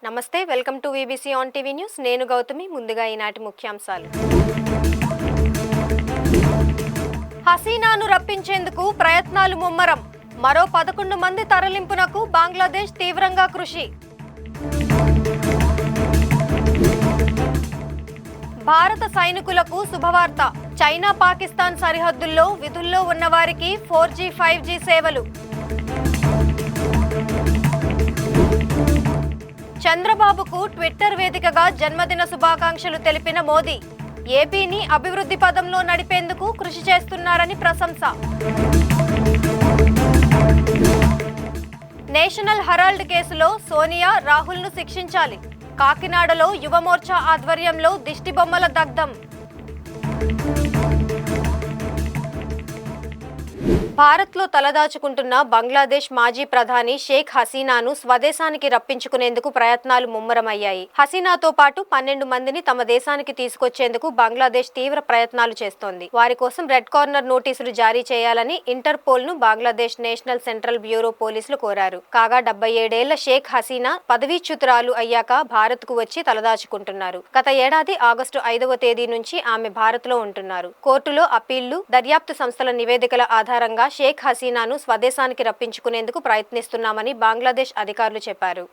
నమస్తే, welcome to VBC on TV news. నేను గౌతమి. ముందుగా ఈనాటి ముఖ్యాంశాలు. హసీనాను రప్పించేందుకు ప్రయత్నాలు ముమ్మరం. మరో 11 మంది తరలింపునకు బంగ్లాదేశ్ తీవ్రంగా కృషి. భారత సైనికులకు శుభవార్త. చైనా పాకిస్తాన్ సరిహద్దుల్లో విధుల్లో ఉన్న వారికి 4G 5G సేవలు. చంద్రబాబుకు ట్విట్టర్ వేదికగా జన్మదిన శుభాకాంక్షలు తెలిపిన మోదీ. ఏపీని అభివృద్ధి పదంలో నడిపేందుకు కృషి చేస్తున్నారని ప్రశంస. నేషనల్ హెరాల్డ్ కేసులో సోనియా, రాహుల్ను శిక్షించాలి. కాకినాడలో యువమోర్చా ఆధ్వర్యంలో దిష్టిబొమ్మల దగ్ధం. భారత్లో తలదాచుకుంటున్న బంగ్లాదేశ్ మాజీ ప్రధాని షేక్ హసీనాను స్వదేశానికి రప్పించుకునేందుకు ప్రయత్నాలు ముమ్మరమయ్యాయి. హసీనాతో పాటు 12 మందిని తమ దేశానికి తీసుకొచ్చేందుకు బంగ్లాదేశ్ తీవ్ర ప్రయత్నాలు చేస్తోంది. వారి కోసం రెడ్ కార్నర్ నోటీసులు జారీ చేయాలని ఇంటర్పోల్ ను బంగ్లాదేశ్ నేషనల్ సెంట్రల్ బ్యూరో పోలీసులు కోరారు. కాగా 77 ఏళ్ల షేక్ హసీనా పదవీచ్యుతురాలు అయ్యాక భారత్ కు వచ్చి తలదాచుకుంటున్నారు. గత ఏడాది ఆగస్టు 5వ తేదీ నుంచి ఆమె భారత్ లో ఉంటున్నారు. కోర్టులో అప్పీళ్లు, దర్యాప్తు సంస్థల నివేదికల ఆధారంగా షేక్ హసీనాను స్వదేశానికి రప్పించుకునేందుకు ప్రయత్నిస్తున్నామని బంగ్లాదేశ్ అధికారులు చెప్పారు.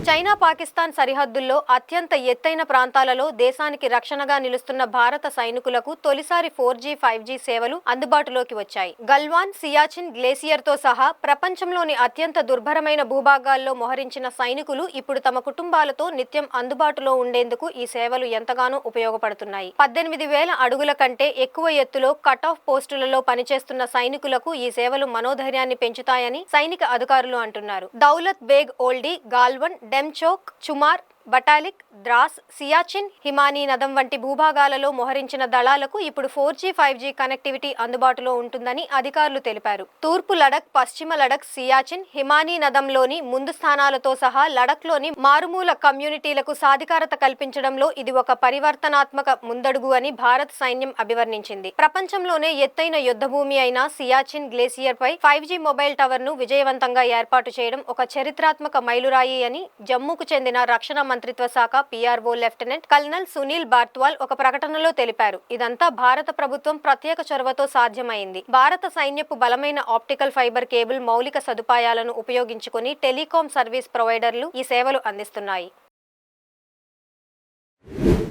చైనా పాకిస్తాన్ సరిహద్దుల్లో అత్యంత ఎత్తైన ప్రాంతాలలో దేశానికి రక్షణగా నిలుస్తున్న భారత సైనికులకు తొలిసారి 4G 5G సేవలు అందుబాటులోకి వచ్చాయి. గల్వాన్, సియాచిన్ గ్లేసియర్ తో సహా ప్రపంచంలోని అత్యంత దుర్భరమైన భూభాగాల్లో మోహరించిన సైనికులు ఇప్పుడు తమ కుటుంబాలతో నిత్యం అందుబాటులో ఉండేందుకు ఈ సేవలు ఎంతగానో ఉపయోగపడుతున్నాయి. 18,000 అడుగుల కంటే ఎక్కువ ఎత్తులో కట్ ఆఫ్ పోస్టులలో పనిచేస్తున్న సైనికులకు ఈ సేవలు మనోధైర్యాన్ని పెంచుతాయని సైనిక అధికారులు అంటున్నారు. దౌలత్ బేగ్ ఓల్డీ, గాల్వన్, డెమ్చోక్, చుమార్, బటాలిక్, ద్రాస్, సియాచిన్, హిమానీ నదం వంటి భూభాగాలలో మోహరించిన దళాలకు ఇప్పుడు 4G 5G కనెక్టివిటీ అందుబాటులో ఉంటుందని అధికారులు తెలిపారు. తూర్పు లడక్, పశ్చిమ లడక్, సియాచిన్, హిమానీ నదంలోని ముందు స్థానాలతో సహా లడక్లోని మారుమూల కమ్యూనిటీలకు సాధికారత కల్పించడంలో ఇది ఒక పరివర్తనాత్మక ముందడుగు అని భారత్ సైన్యం అభివర్ణించింది. ప్రపంచంలోనే ఎత్తైన యుద్ధభూమి అయిన సియాచిన్ గ్లేసియర్ పై 5G మొబైల్ టవర్ ను విజయవంతంగా ఏర్పాటు చేయడం ఒక చరిత్రాత్మక మైలురాయి అని జమ్మూకు చెందిన రక్షణ మంత్రిత్వ శాఖ PRO లెఫ్టినెంట్ కల్నల్ సునీల్ బార్త్వాల్ ఒక ప్రకటనలో తెలిపారు. ఇదంతా భారత ప్రభుత్వం ప్రత్యేక చొరవతో సాధ్యమైంది. భారత సైన్యపు బలమైన ఆప్టికల్ ఫైబర్ కేబుల్ మౌలిక సదుపాయాలను ఉపయోగించుకుని టెలికాం సర్వీస్ ప్రొవైడర్లు ఈ సేవలు అందిస్తున్నాయి.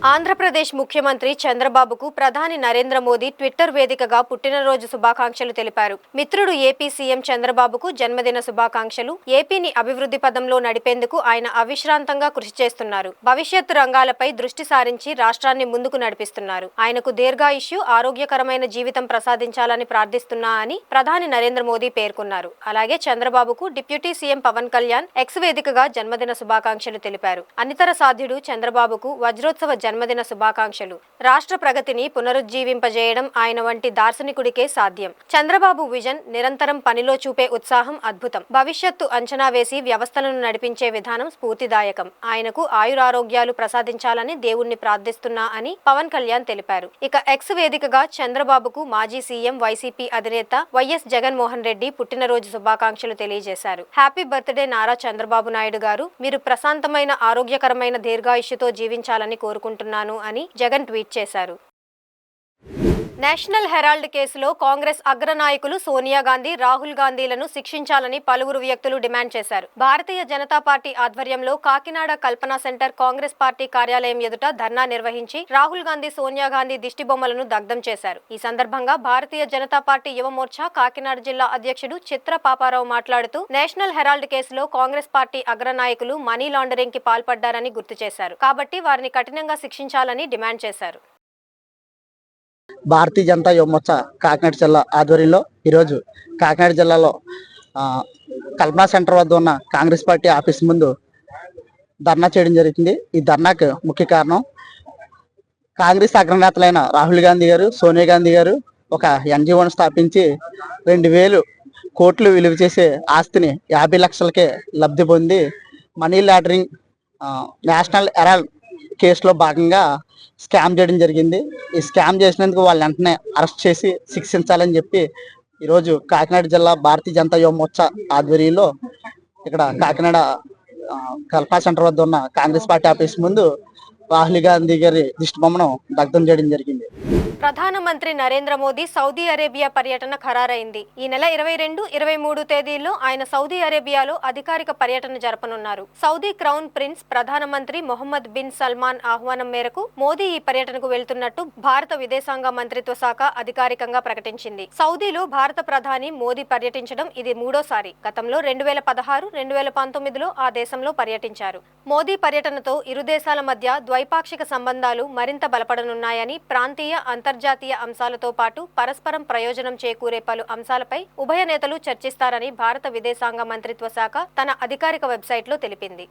ఆంధ్రప్రదేశ్ ముఖ్యమంత్రి చంద్రబాబుకు ప్రధాని నరేంద్ర మోదీ ట్విట్టర్ వేదికగా పుట్టినరోజు శుభాకాంక్షలు తెలిపారు. మిత్రుడు ఏపీ సీఎం చంద్రబాబుకు జన్మదిన శుభాకాంక్షలు. ఏపీని అభివృద్ధి పదంలో నడిపేందుకు ఆయన అవిశ్రాంతంగా కృషి చేస్తున్నారు. భవిష్యత్తు రంగాలపై దృష్టి సారించి రాష్ట్రాన్ని ముందుకు నడిపిస్తున్నారు. ఆయనకు దీర్ఘాయుష్యు, ఆరోగ్యకరమైన జీవితం ప్రసాదించాలని ప్రార్థిస్తున్నా అని ప్రధాని నరేంద్ర మోదీ పేర్కొన్నారు. అలాగే చంద్రబాబుకు deputy CM Pawan Kalyan X వేదికగా జన్మదిన శుభాకాంక్షలు తెలిపారు. అనితర సాధ్యుడు చంద్రబాబుకు వజ్రోత్సవ జన్మదిన శుభాకాంక్షలు. రాష్ట్ర ప్రగతిని పునరుజ్జీవింపజేయడం ఆయన వంటి దార్శనికుడికే సాధ్యం. చంద్రబాబు విజన్, నిరంతరం పనిలో చూపే ఉత్సాహం అద్భుతం. భవిష్యత్తు అంచనా వేసి వ్యవస్థలను నడిపించే విధానం స్ఫూర్తిదాయకం. ఆయనకు ఆయురారోగ్యాలు ప్రసాదించాలని దేవుణ్ణి ప్రార్థిస్తున్నా అని పవన్ కళ్యాణ్ తెలిపారు. ఇక ఎక్స్ వేదికగా చంద్రబాబుకు మాజీ సీఎం, వైసీపీ అధినేత వైఎస్ జగన్మోహన్ రెడ్డి పుట్టినరోజు శుభాకాంక్షలు తెలియజేశారు. హ్యాపీ బర్త్డే నారా చంద్రబాబు నాయుడు గారు. మీరు ప్రశాంతమైన, ఆరోగ్యకరమైన దీర్ఘాయుష్యుతో జీవించాలని కోరుకుంటున్నాను అని జగన్ ట్వీట్ చేశారు. నేషనల్ హెరాల్డ్ కేసులో కాంగ్రెస్ అగ్రనాయకులు సోనియా గాంధీ, రాహుల్ గాంధీలను శిక్షించాలని పలువురు వ్యక్తులు డిమాండ్ చేశారు. భారతీయ జనతా పార్టీ ఆధ్వర్యంలో కాకినాడ కల్పనా సెంటర్ కాంగ్రెస్ పార్టీ కార్యాలయం ఎదుట ధర్నా నిర్వహించి రాహుల్ గాంధీ, సోనియా గాంధీ దిష్టిబొమ్మలను దగ్ధం చేశారు. ఈ సందర్భంగా భారతీయ జనతా పార్టీ యువమోర్చా కాకినాడ జిల్లా అధ్యక్షుడు చిత్ర పాపారావు మాట్లాడుతూ నేషనల్ హెరాల్డ్ కేసులో కాంగ్రెస్ పార్టీ అగ్రనాయకులు మనీ లాండరింగ్ కి పాల్పడ్డారని గుర్తు చేశారు. కాబట్టి వారిని కఠినంగా శిక్షించాలని డిమాండ్ చేశారు. భారతీయ జనతా యువమోర్చా కాకినాడ జిల్లా ఆధ్వర్యంలో ఈరోజు కాకినాడ జిల్లాలో కల్పనా సెంటర్ వద్ద ఉన్న కాంగ్రెస్ పార్టీ ఆఫీస్ ముందు ధర్నా చేయడం జరుగుతుంది. ఈ ధర్నాకు ముఖ్య కారణం కాంగ్రెస్ అగ్రనేతలైన రాహుల్ గాంధీ గారు, సోనియా గాంధీ గారు ఒక NGOను స్థాపించి 2,000 కోట్లు విలువ చేసే ఆస్తిని 50 లక్షలకే లబ్ధి పొంది మనీ లాండరింగ్ నేషనల్ హెరాల్డ్ కేసులో భాగంగా స్కామ్ చేయడం జరిగింది. ఈ స్కామ్ చేసినందుకు వాళ్ళు వెంటనే అరెస్ట్ చేసి శిక్షించాలని చెప్పి ఈరోజు కాకినాడ జిల్లా భారతీయ జనతా యువ మోర్చా ఆధ్వర్యంలో ఇక్కడ కాకినాడ కల్పా సెంటర్ వద్ద ఉన్న కాంగ్రెస్ పార్టీ ఆఫీస్ ముందు రాహుల్ గాంధీ గారి దిష్టి బొమ్మను దగ్ధం చేయడం జరిగింది. ప్రధానమంత్రి నరేంద్ర మోదీ సౌదీ అరేబియా పర్యటన ఖరారైంది. ఈ నెల 22, 23 తేదీల్లో ఆయన సౌదీ అరేబియాలో అధికారిక పర్యటన జరపనున్నారు. సౌదీ క్రౌన్ ప్రిన్స్ ప్రధానమంత్రి మొహమ్మద్ బిన్ సల్మాన్ ఆహ్వానం మేరకు మోదీ ఈ పర్యటనకు వెళ్తున్నట్టు భారత విదేశాంగ మంత్రిత్వ శాఖ అధికారికంగా ప్రకటించింది. సౌదీలో భారత ప్రధాని మోదీ పర్యటించడం ఇది మూడోసారి. గతంలో 2016, 2019లో ఆ దేశంలో పర్యటించారు. మోదీ పర్యటనతో ఇరు దేశాల మధ్య ద్వైపాక్షిక సంబంధాలు మరింత బలపడనున్నాయని, ప్రాంతీయ అంతర్జాతీయ అంశాలతో పాటు పరస్పరం ప్రయోజనం చేకూరే పలు అంశాలపై ఉభయ నేతలు చర్చిస్తారని భారత విదేశాంగ మంత్రిత్వ శాఖ తన అధికారిక వెబ్సైట్లో తెలిపింది.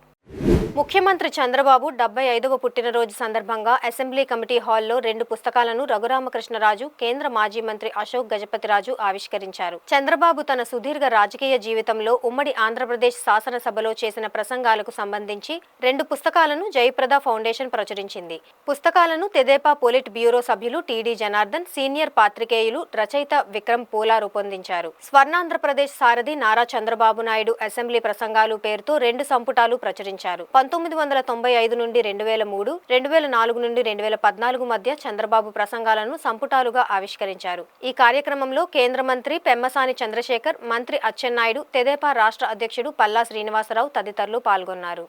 ముఖ్యమంత్రి చంద్రబాబు 75వ పుట్టినరోజు సందర్భంగా అసెంబ్లీ కమిటీ హాల్లో 2 పుస్తకాలను రఘురామకృష్ణరాజు, కేంద్ర మాజీ మంత్రి అశోక్ గజపతిరాజు ఆవిష్కరించారు. చంద్రబాబు తన సుదీర్ఘ రాజకీయ జీవితంలో ఉమ్మడి ఆంధ్రప్రదేశ్ శాసనసభలో చేసిన ప్రసంగాలకు సంబంధించి 2 పుస్తకాలను జయప్రద ఫౌండేషన్ ప్రచురించింది. పుస్తకాలను తెదేపా పొలిట్ బ్యూరో సభ్యులు టీడీ జనార్దన్, సీనియర్ పాత్రికేయులు, రచయిత విక్రమ్ పూలా రూపొందించారు. స్వర్ణాంధ్రప్రదేశ్ సారథి నారా చంద్రబాబు నాయుడు అసెంబ్లీ ప్రసంగాలు పేరుతో 2 సంపుటాలు ప్రచురించారు. 1995 నుండి 2003, 2004 నుండి 2014 మధ్య చంద్రబాబు ప్రసంగాలను సంపుటాలుగా ఆవిష్కరించారు. ఈ కార్యక్రమంలో కేంద్ర మంత్రి పెమ్మసాని చంద్రశేఖర్, మంత్రి అచ్చెన్నాయుడు, తెదేపా రాష్ట్ర అధ్యక్షుడు పల్లా శ్రీనివాసరావు తదితరులు పాల్గొన్నారు.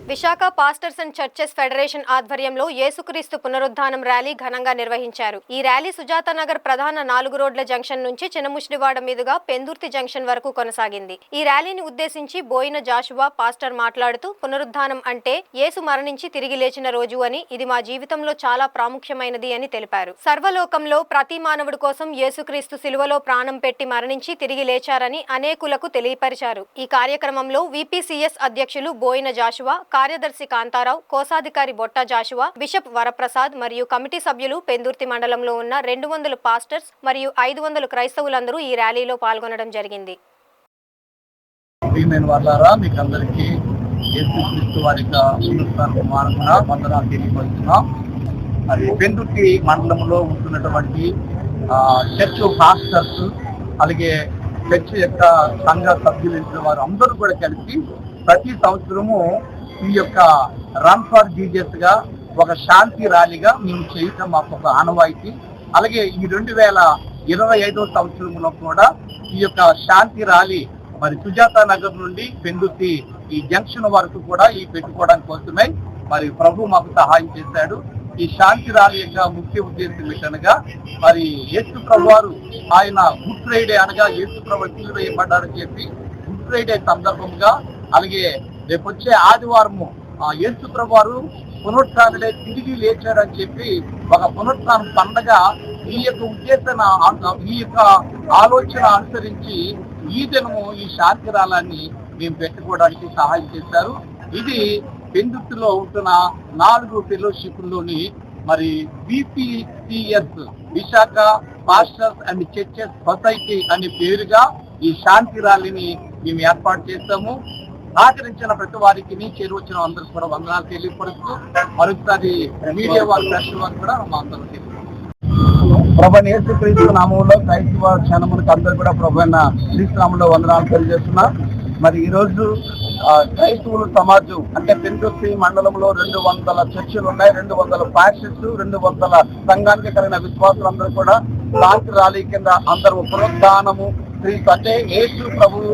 Visakha pastors and churches federation ఆధ్వర్యంలో యేసుక్రీస్తు పునరుద్ధానం ర్యాలీ ఘనంగా నిర్వహించారు. ఈ ర్యాలీ సుజాత నగర్ ప్రధాన 4 రోడ్ల జంక్షన్ నుంచి చిన్నముష్టివాడ మీదుగా పెందుర్తి జంక్షన్ వరకు కొనసాగింది. ఈ ర్యాలీని ఉద్దేశించి బోయిన జాషువా పాస్టర్ మాట్లాడుతూ, పునరుద్ధానం అంటే యేసు మరణించి తిరిగి లేచిన రోజు అని, ఇది మా జీవితంలో చాలా ప్రాముఖ్యమైనది అని తెలిపారు. సర్వలోకంలో ప్రతి మానవుడి కోసం యేసుక్రీస్తు సిలువలో ప్రాణం పెట్టి మరణించి తిరిగి లేచారని అనేకులకు తెలియపరిచారు. ఈ కార్యక్రమంలో విపిసిఎస్ అధ్యక్షులు బోయిన జాషువా, కార్యదర్శి కాంతారావు, కోశాధికారి బొట్ట జాషువా, బిషప్ వరప్రసాద్ మరియు కమిటీ సభ్యులు, పెందుర్తి మండలంలో ఉన్న 200 పాస్టర్స్ మరియు 500 క్రైస్తవులందరూ ఈ ర్యాలీలో పాల్గొనడం జరిగింది. పెందుర్తి మండలంలో ఉంటున్నటువంటి చర్చ్ పాస్టర్స్, అలాగే చర్చ్ యొక్క సంఘ సభ్యులు వారు అందరూ కూడా కలిసి ప్రతి సంవత్సరము ఈ యొక్క రన్ ఫర్ జీజస్ గా ఒక శాంతి ర్యాలీగా మేము చేయటం మాకు ఒక ఆనవాయితీ. అలాగే ఈ 2025వ సంవత్సరంలో కూడా ఈ యొక్క శాంతి ర్యాలీ మరి సుజాత నగర్ నుండి పెందుర్తి ఈ జంక్షన్ వరకు కూడా ఈ పెట్టుకోవడానికి కోసమే మరి ప్రభు మాకు సహాయం చేశాడు. ఈ శాంతి ర్యాలీ యొక్క ముఖ్య ఉద్దేశం ఏంటనగా, మరి యేసు ప్రభు వారు ఆయన గుడ్ ఫ్రైడే అనగా యేసు ప్రభు సిలువ వేయబడ్డారని చెప్పి గుడ్ ఫ్రైడే సందర్భంగా, అలాగే రేపు వచ్చే ఆదివారము యేసు ప్రభు వారు పునరుత్థానుడే తిరిగి లేచారని చెప్పి ఒక పునరుత్థానం పండగ ఈ యొక్క ఉద్దేశన ఈ యొక్క ఆలోచన అనుసరించి ఈ దినము ఈ శాంతి ర్యాలీని మేము పెట్టుకోవడానికి సహాయం చేశారు. ఇది పెందుర్తిలో ఉంటున్న 4 ఫెలోషిప్లోని మరి VPCS Visakha pastors and churches society అనే పేరుగా ఈ శాంతి ర్యాలీని మేము ఏర్పాటు చేస్తాము. సహకరించిన ప్రతి వారికి, చేరువచ్చిన అందరూ కూడా వందనాలు తెలియపరుస్తూ, మరొకసారి మీడియా వారు, ప్రెస్ వారు కూడా మా అందరూ ప్రభువైన యేసుక్రీస్తు నామములో క్రైస్తవ క్షణములకు అందరూ కూడా ప్రభువైన క్రీస్తు నామములో వందనాలు తెలియజేస్తున్నా. మరి ఈ రోజు క్రైస్తవుల సమాజం అంటే పెందుర్తి మండలంలో 200 చర్చిలు ఉన్నాయి, 200 పాస్టర్స్, 200 సంఘానికి కలిగిన విశ్వాసులందరూ కూడా శాంతి ర్యాలీ కింద అందరూ పునరుద్ధానము క్రీస్తు అంటే యేసు ప్రభువు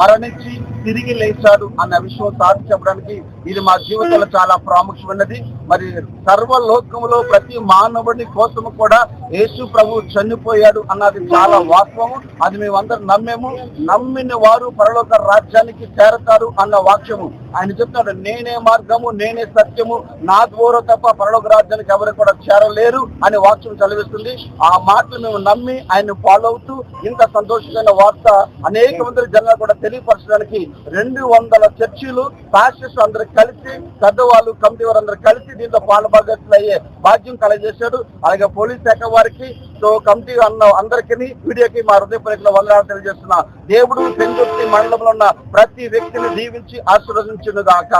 మరణించి తిరిగి లేచాడు అన్న విషయం సాధి చెప్పడానికి ఇది మా జీవితంలో చాలా ప్రాముఖ్యమైనది. మరి సర్వలోకములో ప్రతి మానవుడి కోసము కూడా యేసు ప్రభు చనిపోయాడు అన్నది చాలా వాస్తవం. అది మేమందరం నమ్మేము. నమ్మిన వారు పరలోక రాజ్యానికి చేరతారు అన్న వాక్యము ఆయన చెప్తాడు. నేనే మార్గము, నేనే సత్యము, నా ద్వారా తప్ప పరలోక రాజ్యానికి ఎవరు కూడా చేరలేరు అనే వాక్యం చదివిస్తుంది. ఆ మాటలు మేము నమ్మి ఆయన ఫాలో అవుతూ ఇంత సంతోషమైన వార్త అనేక మంది జనాలు కూడా తెలియపరచడానికి 200 చర్చిలు, పాస్టర్స్ అందరూ కలిసి, పెద్దవాళ్ళు, కమిటీ వారు అందరూ కలిసి దీంట్లో పాల్భాగస్తులు అయ్యే భాగ్యం కలగజేశాడు. అలాగే పోలీస్ శాఖ వారికి, కమిటీ అందరికీ, మీడియాకి మా హృదయపూర్వక వందనాలు తెలియజేస్తున్నా. దేవుడు పెందుర్తి మండలంలో ఉన్న ప్రతి వ్యక్తిని దీవించి ఆశీర్వదించును గాక.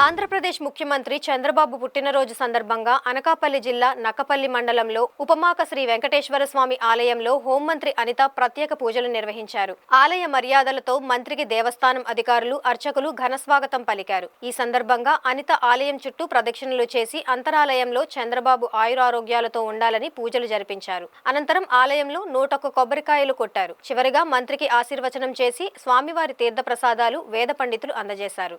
ఆంధ్రప్రదేశ్ ముఖ్యమంత్రి చంద్రబాబు పుట్టినరోజు సందర్భంగా అనకాపల్లి జిల్లా నక్కపల్లి మండలంలో ఉపమాక శ్రీ వెంకటేశ్వర స్వామి ఆలయంలో హోంమంత్రి అనిత ప్రత్యేక పూజలు నిర్వహించారు. ఆలయ మర్యాదలతో మంత్రికి దేవస్థానం అధికారులు, అర్చకులు ఘనస్వాగతం పలికారు. ఈ సందర్భంగా అనిత ఆలయం చుట్టూ ప్రదక్షిణలు చేసి అంతరాలయంలో చంద్రబాబు ఆయురారోగ్యాలతో ఉండాలని పూజలు జరిపించారు. అనంతరం ఆలయంలో 101 కొబ్బరికాయలు కొట్టారు. చివరిగా మంత్రికి ఆశీర్వచనం చేసి స్వామివారి తీర్థ ప్రసాదాలు వేద పండితులు అందజేశారు.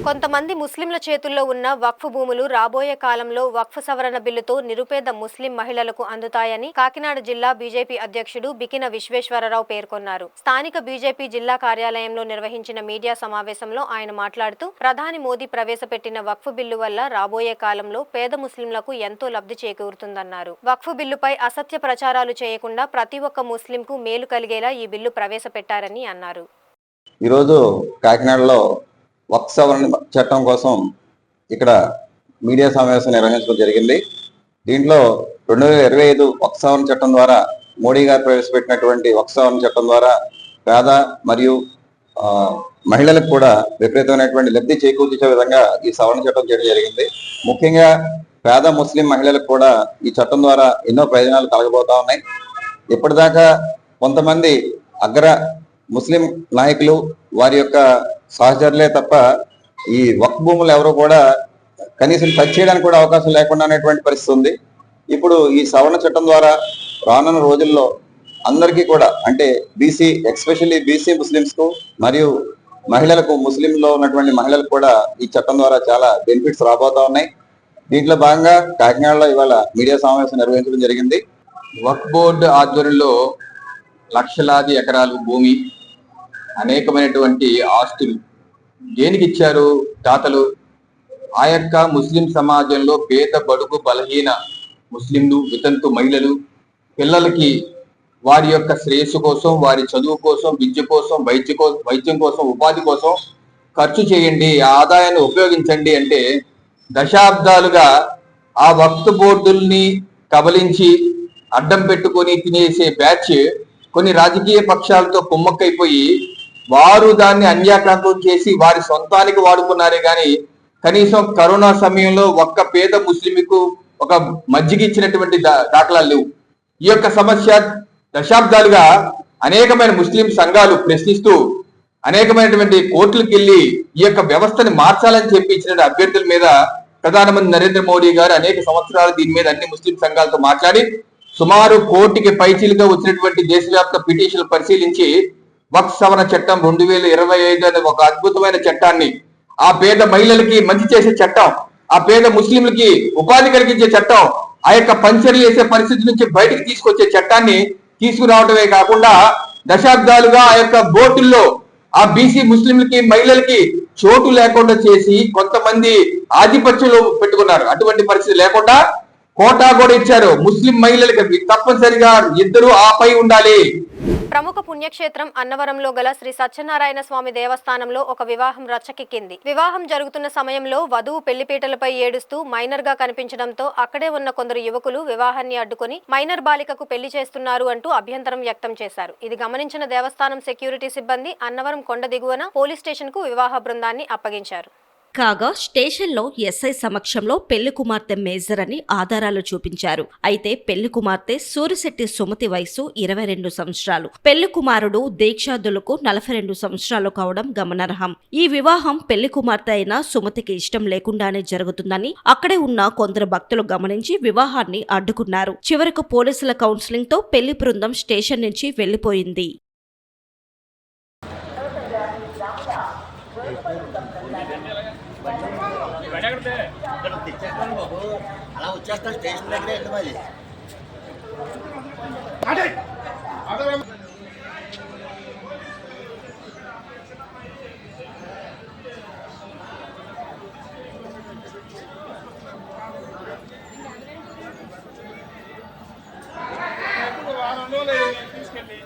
కొంతమంది ముస్లింల చేతుల్లో ఉన్న వక్ఫ్ భూములు రాబోయే కాలంలో వక్ఫ్ సవరణ బిల్లుతో నిరుపేద ముస్లిం మహిళలకు అందుతాయని కాకినాడ జిల్లా బీజేపీ అధ్యక్షుడు బికిన విశ్వేశ్వరరావు పేర్కొన్నారు. స్థానిక బీజేపీ జిల్లా కార్యాలయంలో నిర్వహించిన మీడియా సమావేశంలో ఆయన మాట్లాడుతూ ప్రధాని మోదీ ప్రవేశపెట్టిన వక్ఫ్ బిల్లు వల్ల రాబోయే కాలంలో పేద ముస్లింలకు ఎంతో లబ్ధి చేకూరుతుందన్నారు. వక్ఫ్ బిల్లుపై అసత్య ప్రచారాలు చేయకుండా ప్రతి ఒక్క ముస్లింకు మేలు కలిగేలా ఈ బిల్లు ప్రవేశపెట్టారని అన్నారు. ఈరోజు కాకినాడలో వక్ఫ్ సవరణ చట్టం కోసం ఇక్కడ మీడియా సమావేశం నిర్వహించడం జరిగింది. దీంట్లో 2025 వక్ఫ్ సవరణ చట్టం ద్వారా మోడీ గారు ప్రవేశపెట్టినటువంటి వక్ఫ్ సవరణ చట్టం ద్వారా పేద మరియు మహిళలకు కూడా విపరీతమైనటువంటి లబ్ధి చేకూర్చే విధంగా ఈ సవరణ చట్టం చేయడం జరిగింది. ముఖ్యంగా పేద ముస్లిం మహిళలకు కూడా ఈ చట్టం ద్వారా ఎన్నో ప్రయోజనాలు కలగబోతా ఉన్నాయి. ఇప్పటిదాకా కొంతమంది అగ్ర ముస్లిం నాయకులు వారి యొక్క సహచరులే తప్ప ఈ వక్ఫ్ భూములు ఎవరు కూడా కనీసం టచ్ చేయడానికి కూడా అవకాశం లేకుండా అనేటువంటి పరిస్థితి ఉంది. ఇప్పుడు ఈ సవరణ చట్టం ద్వారా రానున్న రోజుల్లో అందరికీ కూడా అంటే బీసీ ఎస్పెషల్లీ బీసీ ముస్లిమ్స్ కు మరియు మహిళలకు ముస్లింలో ఉన్నటువంటి మహిళలకు కూడా ఈ చట్టం ద్వారా చాలా బెనిఫిట్స్ రాబోతా ఉన్నాయి. దీంట్లో భాగంగా కాకినాడలో ఇవాళ మీడియా సమావేశం నిర్వహించడం జరిగింది. వక్ఫ్ బోర్డు ఆధ్వర్యంలో లక్షలాది ఎకరాలు భూమి, అనేకమైనటువంటి ఆస్తులు దేనికి ఇచ్చారు దాతలు? ఆ యొక్క ముస్లిం సమాజంలో పేద బడుగు బలహీన ముస్లింలు, వితంతు మహిళలు, పిల్లలకి వారి యొక్క శ్రేయస్సు కోసం, వారి చదువు కోసం, విద్య కోసం, వైద్యం కోసం, ఉపాధి కోసం ఖర్చు చేయండి, ఆ ఆదాయాన్ని ఉపయోగించండి అంటే దశాబ్దాలుగా ఆ వక్ఫ్ బోర్డుల్ని కబలించి అడ్డం పెట్టుకొని తినేసే బ్యాచ్ కొన్ని రాజకీయ పక్షాలతో కుమ్మక్కైపోయి వారు దాన్ని అన్యాక్రాంతం చేసి వారి సొంతానికి వాడుకున్నారే గాని కనీసం కరోనా సమయంలో ఒక్క పేద ముస్లింకు ఒక మజ్జిగ ఇచ్చినటువంటి దాఖలాలు లేవు. ఈ యొక్క సమస్య దశాబ్దాలుగా అనేకమైన ముస్లిం సంఘాలు ప్రశ్నిస్తూ అనేకమైనటువంటి కోర్టులకు వెళ్ళి ఈ యొక్క వ్యవస్థని మార్చాలని చెప్పి ఇచ్చిన అభ్యర్థుల మీద ప్రధానమంత్రి నరేంద్ర మోడీ గారు అనేక సంవత్సరాలు దీని మీద అన్ని ముస్లిం సంఘాలతో మాట్లాడి సుమారు 1 కోటికి పైచీలుగా వచ్చినటువంటి దేశవ్యాప్త పిటిషన్లు పరిశీలించి వక్ఫ్ సవరణ చట్టం 2025 అనే ఒక అద్భుతమైన చట్టాన్ని, ఆ పేద మహిళలకి మంచి చేసే చట్టం, ఆ పేద ముస్లింలకి ఉపాధి కలిగించే చట్టం, ఆ యొక్క పంచర్లు వేసే పరిస్థితి నుంచి బయటకు తీసుకొచ్చే చట్టాన్ని తీసుకురావడమే కాకుండా దశాబ్దాలుగా ఆ యొక్క బోర్డుల్లో ఆ బీసీ ముస్లింలకి మహిళలకి చోటు లేకుండా చేసి కొంతమంది ఆధిపత్యంలో పెట్టుకున్నారు. అటువంటి పరిస్థితి లేకుండా కోటా కూడా ఇచ్చారు. ముస్లిం మహిళలకి తప్పనిసరిగా ఇద్దరు ఆపై ఉండాలి. ప్రముఖ పుణ్యక్షేత్రం అన్నవరంలో గల శ్రీ సత్యనారాయణ స్వామి దేవస్థానంలో ఒక వివాహం రచ్చకెక్కింది. వివాహం జరుగుతున్న సమయంలో వధువు పెళ్లిపీటలపై ఏడుస్తూ మైనర్ గా కనిపించడంతో అక్కడే ఉన్న కొందరు యువకులు వివాహాన్ని అడ్డుకొని మైనర్ బాలికకు పెళ్లి చేస్తున్నారు అంటూ అభ్యంతరం వ్యక్తం చేశారు. ఇది గమనించిన దేవస్థానం సెక్యూరిటీ సిబ్బంది అన్నవరం కొండ దిగువన పోలీస్ స్టేషన్ కు వివాహ బృందాన్ని అప్పగించారు. కాగా స్టేషన్లో ఎస్ఐ సమక్షంలో పెళ్లి కుమార్తె మేజర్ అని ఆధారాలు చూపించారు. అయితే పెళ్లి కుమార్తె సూరిశెట్టి సుమతి వయసు 22 సంవత్సరాలు, పెళ్లి కుమారుడు దీక్షాదులకు 42 సంవత్సరాలు కావడం గమనార్హం. ఈ వివాహం పెళ్లి కుమార్తె అయిన సుమతికి ఇష్టం లేకుండానే జరుగుతుందని అక్కడే ఉన్న కొందరు భక్తులు గమనించి వివాహాన్ని అడ్డుకున్నారు. చివరకు పోలీసుల కౌన్సిలింగ్ తో పెళ్లి బృందం స్టేషన్ నుంచి వెళ్లిపోయింది. అలా వచ్చేస్తా స్టేషన్ దగ్గర ఎంత మరి తీసుకెళ్ళి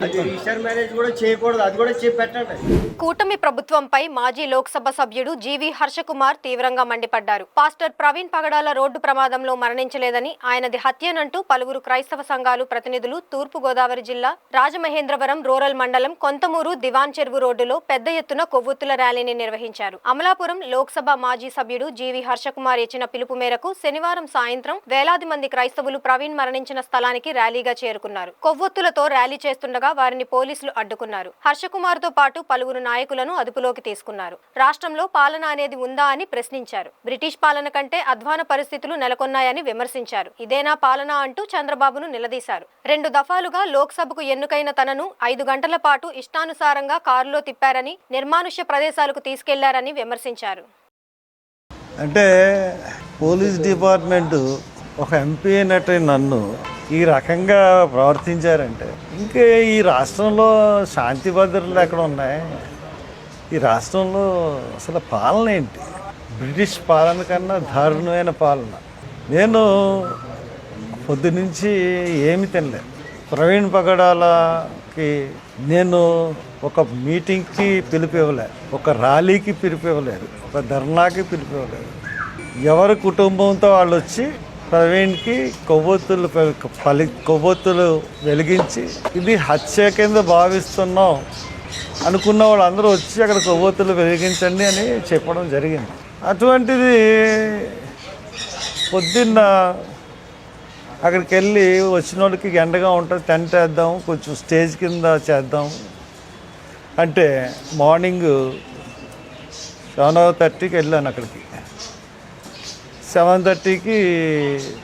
అది రిజిస్టర్ మ్యారేజ్ కూడా చేయకూడదు, అది కూడా చేసి పెట్టండి. కూటమి ప్రభుత్వంపై మాజీ లోక్సభ సభ్యుడు జీవి హర్షకుమార్ తీవ్రంగా మండిపడ్డారు. పాస్టర్ ప్రవీణ్ పగడాల రోడ్డు ప్రమాదంలో మరణించలేదని, ఆయనది హత్యనంటూ పలువురు క్రైస్తవ సంఘాలు ప్రతినిధులు తూర్పు గోదావరి జిల్లా రాజమహేంద్రవరం రూరల్ మండలం కొంతమూరు దివాన్ చెరువు రోడ్డులో పెద్ద ఎత్తున కొవ్వొత్తుల ర్యాలీని నిర్వహించారు. అమలాపురం లోక్సభ మాజీ సభ్యుడు జీవి హర్షకుమార్ ఇచ్చిన పిలుపు మేరకు శనివారం సాయంత్రం వేలాది మంది క్రైస్తవులు ప్రవీణ్ మరణించిన స్థలానికి ర్యాలీగా చేరుకున్నారు. కొవ్వొత్తులతో ర్యాలీ చేస్తుండగా వారిని పోలీసులు అడ్డుకున్నారు. హర్షకుమార్ తో పాటు పలువురు నాయకులను అదుపులోకి తీసుకున్నారు. రాష్ట్రంలో పాలన అనేది ఉందా అని ప్రశ్నించారు. బ్రిటిష్ పాలన కంటే అధ్వాన పరిస్థితులు నెలకొన్నాయని విమర్శించారు. ఇదేనా పాలన అంటూ చంద్రబాబును నిలదీశారు. 2 దఫాలుగా లోక్సభకు ఎన్నికైన తనను 5 గంటల పాటు ఇష్టానుసారంగా కారులో తిప్పారని, నిర్మానుష్య ప్రదేశాలకు తీసుకెళ్లారని విమర్శించారు. అంటే పోలీస్ డిపార్ట్మెంటు ఒక ఎంపీ అయినట్టు నన్ను ఈ రకంగా ప్రవర్తించారంటే ఇంకా ఈ రాష్ట్రంలో శాంతి భద్రతలు ఎక్కడ ఉన్నాయి? ఈ రాష్ట్రంలో అసలు పాలన ఏంటి? బ్రిటిష్ పాలన కన్నా దారుణమైన పాలన. నేను పొద్దునుంచి ఏమి తినలేదు. ప్రవీణ్ పగడాలకి నేను ఒక మీటింగ్కి పిలుపు ఇవ్వలేదు, ఒక ర్యాలీకి పిలుపు ఇవ్వలేదు, ఒక ధర్నాకి పిలుపు ఇవ్వలేదు. ఎవరి కుటుంబంతో వాళ్ళు వచ్చి ప్రవీణ్కి కొవ్వొత్తులు వెలిగించి ఇది హత్య కింద భావిస్తున్నాం అనుకున్న వాళ్ళందరూ వచ్చి అక్కడ కొవ్వొత్తులు వెలిగించండి అని చెప్పడం జరిగింది. అటువంటిది పొద్దున్న అక్కడికి వెళ్ళి వచ్చిన వాళ్ళకి ఎండగా ఉంటుంది, టెంట్ వేద్దాం, కొంచెం స్టేజ్ కింద చేద్దాం అంటే మార్నింగ్ 7:30కి వెళ్ళాను. అక్కడికి 7:30కి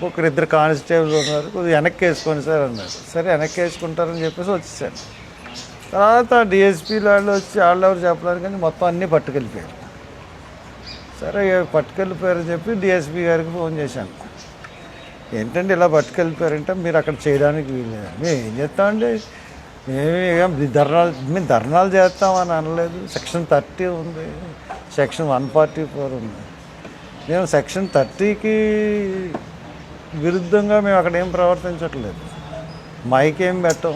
ఒకరిద్దరు కానిస్టేబుల్ ఉన్నారు, కొద్దిగా వెనక్కి వేసుకోండి సార్ అన్నారు. సరే వెనక్కి వేసుకుంటారని చెప్పేసి వచ్చేసాను. తర్వాత డిఎస్పీ వాళ్ళు వచ్చి వాళ్ళెవరు చెప్పలేరు కానీ మొత్తం అన్నీ పట్టుకెళ్ళిపోయారు. సరే పట్టుకెళ్ళిపోయారని చెప్పి డిఎస్పీ గారికి ఫోన్ చేశాను. ఏంటంటే ఇలా పట్టుకెళ్ళిపోయారంటే మీరు అక్కడ చేయడానికి వీల్లేదు. మేము ఏం చేస్తామండి, మేము ధర్నాలు చేస్తామని అనలేదు. సెక్షన్ 30 ఉంది, సెక్షన్ 144 ఉంది. మేము సెక్షన్ 30కి విరుద్ధంగా మేము అక్కడ ఏం ప్రవర్తించట్లేదు. మైక్ ఏం పెట్టం,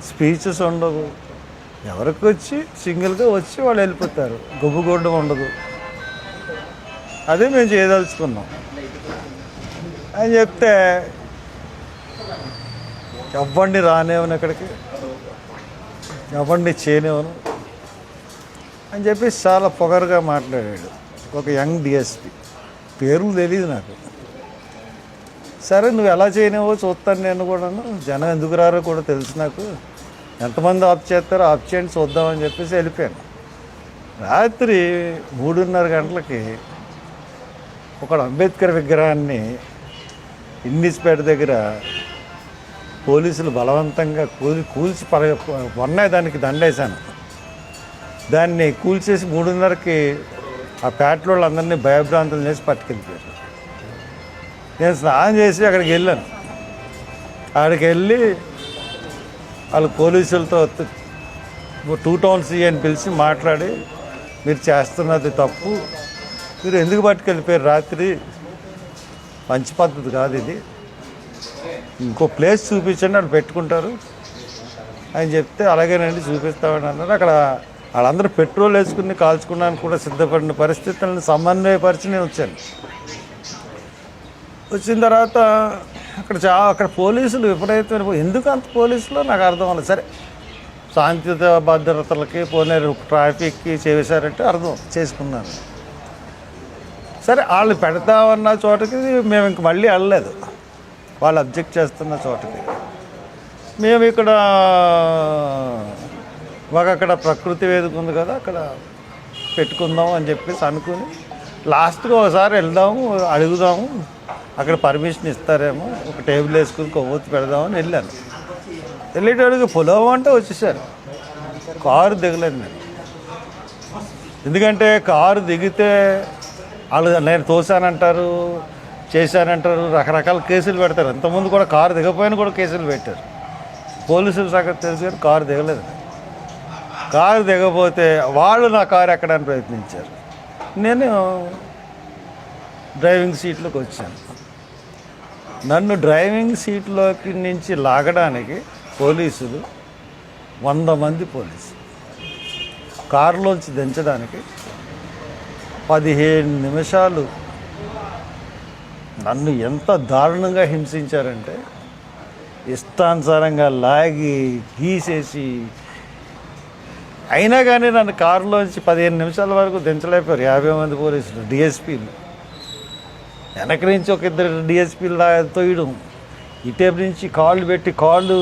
స్పీచెస్ ఉండవు. ఎవరికి వచ్చి సింగిల్గా వచ్చి వాళ్ళు వెళ్ళిపోతారు, గుబ్బుగొడ్డం ఉండదు. అదే మేము చేయదలుచుకున్నాం అని చెప్తే ఎవరిని రానివ్వను, ఇక్కడికి ఎవరిని చేయనివ్వను అని చెప్పి చాలా పొగరుగా మాట్లాడాడు ఒక యంగ్ డిఎస్పీ. పేరు తెలియదు నాకు. సరే నువ్వు ఎలా చేయనివో చూస్తాను నేను కూడాను, జనం ఎందుకు రారో కూడా తెలుసు నాకు, ఎంతమంది ఆఫ్ చేస్తారో ఆఫ్ చేయండి చూద్దామని చెప్పేసి వెళ్ళిపోయాను. రాత్రి 3:30 గంటలకి ఒక అంబేద్కర్ విగ్రహాన్ని ఇంగ్లీష్పేట దగ్గర పోలీసులు బలవంతంగా కూల్చి మొన్న దానికి దండేశాను. దాన్ని కూల్చేసి 3:30కి ఆ పేటలో వాళ్ళందరినీ భయభ్రాంతులు చేసి పట్టుకెళ్ళిపోయారు. నేను స్నానం చేసి అక్కడికి వెళ్ళాను. అక్కడికి వెళ్ళి వాళ్ళు పోలీసులతో 2 టౌన్ అని పిలిచి మాట్లాడి మీరు చేస్తున్నది తప్పు, మీరు ఎందుకు పట్టుకెళ్ళిపోయారు రాత్రి, మంచి పద్ధతి కాదు ఇది, ఇంకో ప్లేస్ చూపించండి వాళ్ళు పెట్టుకుంటారు అని చెప్తే అలాగేనండి చూపిస్తామని అన్నారు. అక్కడ వాళ్ళందరూ పెట్రోల్ వేసుకుని కాల్చుకోవడానికి కూడా సిద్ధపడిన పరిస్థితులను సమన్వయపరిచి నేను వచ్చాను. వచ్చిన తర్వాత అక్కడ పోలీసులు విపరీతమైన, ఎందుకు అంత పోలీసులు నాకు అర్థం అవ్వలేదు. సరే శాంతి భద్రతలకి పోనీ ట్రాఫిక్కి చేశారంటే అర్థం చేసుకున్నాను. సరే వాళ్ళు పెడతామన్న చోటకి మేము ఇంక మళ్ళీ వెళ్ళలేదు, వాళ్ళు అబ్జెక్ట్ చేస్తున్న చోటకి. మేము ఇక్కడ అక్కడ ప్రకృతి వేదిక ఉంది కదా, అక్కడ పెట్టుకుందాం అని చెప్పేసి అనుకుని లాస్ట్గా ఒకసారి వెళ్దాము అడుగుదాము, అక్కడ పర్మిషన్ ఇస్తారేమో, ఒక టేబుల్ వేసుకుని కొవ్వొత్తి పెడదామని వెళ్ళాను. వెళ్ళేటోడికి పొలవ అంటే వచ్చేసారు. కారు దిగలేదు నేను, ఎందుకంటే కారు దిగితే వాళ్ళు నేను తోసానంటారు, చేశానంటారు, రకరకాల కేసులు పెడతారు. ఇంతకుముందు కూడా కారు దిగపోయినా కూడా కేసులు పెట్టారు. పోలీసులు సంగతి తెలుసు కానీ కారు దిగలేదు. కారు దిగపోతే వాళ్ళు నా కారు ఎక్కడానికి ప్రయత్నించారు. నేను డ్రైవింగ్ సీట్లోకి వచ్చాను. నన్ను డ్రైవింగ్ సీట్లోకి నుంచి లాగడానికి పోలీసులు 100 మంది పోలీసు కారులోంచి దించడానికి 15 నిమిషాలు నన్ను ఎంత దారుణంగా హింసించారంటే ఇష్టానుసారంగా లాగి గీసేసి, అయినా కానీ నన్ను కారులోంచి 15 నిమిషాల వరకు దించలేకపోయారు 50 మంది పోలీసులు, డిఎస్పీలు. వెనక నుంచి ఒక 2 డిఎస్పీలు తోయడం, ఇటేపు నుంచి కాళ్ళు పెట్టి కాళ్ళు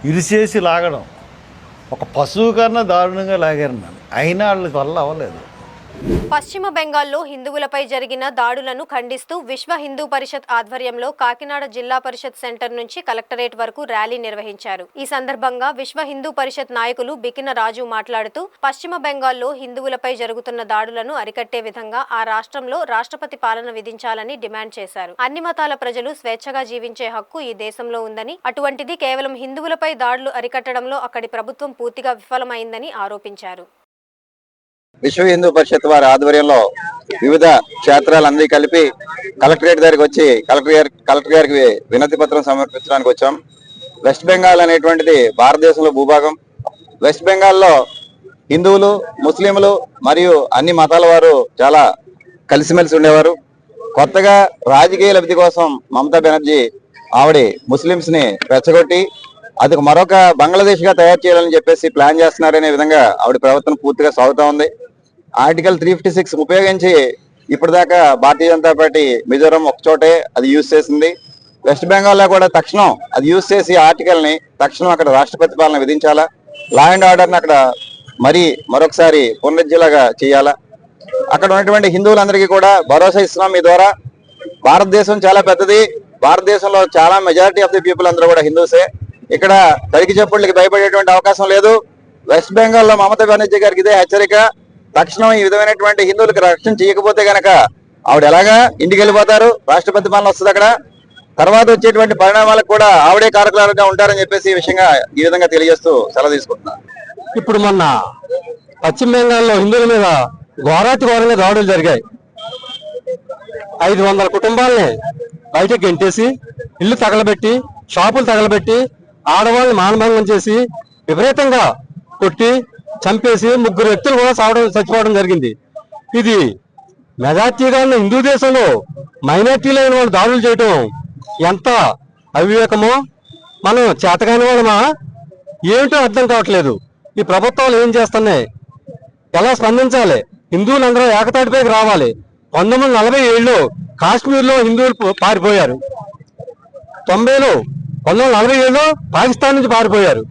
ఇరిసేసి లాగడం, ఒక పశువు కన్నా దారుణంగా లాగారు నన్ను. అయినా వాళ్ళ వల్ల అవ్వలేదు. పశ్చిమ బెంగాల్లో హిందువులపై జరిగిన దాడులను ఖండిస్తూ విశ్వ హిందూ పరిషత్ ఆధ్వర్యంలో కాకినాడ జిల్లా పరిషత్ సెంటర్ నుంచి కలెక్టరేట్ వరకు ర్యాలీ నిర్వహించారు. ఈ సందర్భంగా విశ్వ హిందూ పరిషత్ నాయకులు బికిన రాజు మాట్లాడుతూ పశ్చిమ బెంగాల్లో హిందువులపై జరుగుతున్న దాడులను అరికట్టే విధంగా ఆ రాష్ట్రంలో రాష్ట్రపతి పాలన విధించాలని డిమాండ్ చేశారు. అన్ని మతాల ప్రజలు స్వేచ్ఛగా జీవించే హక్కు ఈ దేశంలో ఉందని, అటువంటిది కేవలం హిందువులపై దాడులు అరికట్టడంలో అక్కడి ప్రభుత్వం పూర్తిగా విఫలమైందని ఆరోపించారు. విశ్వ హిందూ పరిషత్ వారి ఆధ్వర్యంలో వివిధ క్షేత్రాలందరూ కలిపి కలెక్టరేట్ దగ్గరికి వచ్చి కలెక్టర్ గారికి వినతి పత్రం సమర్పించడానికి వచ్చాం. వెస్ట్ బెంగాల్ అనేటువంటిది భారతదేశంలో భూభాగం. వెస్ట్ బెంగాల్లో హిందువులు, ముస్లింలు మరియు అన్ని మతాల వారు చాలా కలిసిమెలిసి ఉండేవారు. కొత్తగా రాజకీయ లబ్ధి కోసం మమతా బెనర్జీ ఆవిడ ముస్లింస్ ని రెచ్చగొట్టి అది మరొక బంగ్లాదేశ్ గా తయారు చేయాలని చెప్పేసి ప్లాన్ చేస్తున్నారనే విధంగా ఆవిడ ప్రవర్తన పూర్తిగా సాగుతా ఉంది. ఆర్టికల్ 356 ఉపయోగించి ఇప్పటిదాకా భారతీయ జనతా పార్టీ మిజోరం ఒకచోటే అది యూజ్ చేసింది. వెస్ట్ బెంగాల్లో కూడా తక్షణం అది యూజ్ చేసి ఆర్టికల్ ని తక్షణం అక్కడ రాష్ట్రపతి పాలన విధించాలా, లా అండ్ ఆర్డర్ ని అక్కడ మరొకసారి పునరుజ్జీలాగా చేయాలా. అక్కడ ఉన్నటువంటి హిందువులందరికీ కూడా భరోసా ఇస్తున్నాం. మీ ద్వారా భారతదేశం చాలా పెద్దది, భారతదేశంలో చాలా మెజారిటీ ఆఫ్ ది పీపుల్ అందరూ కూడా హిందూసే. ఇక్కడ తడికి చెప్పులకి భయపడేటువంటి అవకాశం లేదు. వెస్ట్ బెంగాల్లో మమతా బెనర్జీ గారికి ఇదే హెచ్చరిక. తక్షణం ఈ విధమైనటువంటి హిందువులకు రక్షణ చేయకపోతే గనక ఆవిడ ఎలాగా ఇంటికి వెళ్ళిపోతారు, రాష్ట్రపతి పాలన వస్తుంది. అక్కడ తర్వాత వచ్చేటువంటి పరిణామాలకు కూడా ఆవిడే కారకులుగా ఉంటారని చెప్పేసి ఈ విషయంగా ఈ విధంగా తెలియజేస్తూ సెలవు తీసుకుంటున్నారు. ఇప్పుడు మొన్న పశ్చిమ బెంగాల్లో హిందువుల మీద ఘోరంగా దాడులు జరిగాయి. 500 కుటుంబాలని బయటకు గెంటేసి, ఇల్లు తగలబెట్టి, షాపులు తగలబెట్టి, ఆడవాళ్ళని మానభంగం చేసి, విపరీతంగా కొట్టి చంపేసి 3 వ్యక్తులు కూడా చచ్చిపోవడం జరిగింది. ఇది మెజార్టీగా ఉన్న హిందూ దేశంలో మైనార్టీలో అయిన వాళ్ళు దాడులు చేయటం ఎంత అవివేకమో, మనం చేతగాని వాళ్ళమా ఏమిటో అర్థం కావట్లేదు. ఈ ప్రభుత్వాలు ఏం చేస్తున్నాయి, ఎలా స్పందించాలి? హిందువులందరూ ఏకతాటిపైకి రావాలి. 1947లో కాశ్మీర్లో హిందువులు పారిపోయారు. 1947లో పాకిస్తాన్ నుంచి పారిపోయారు.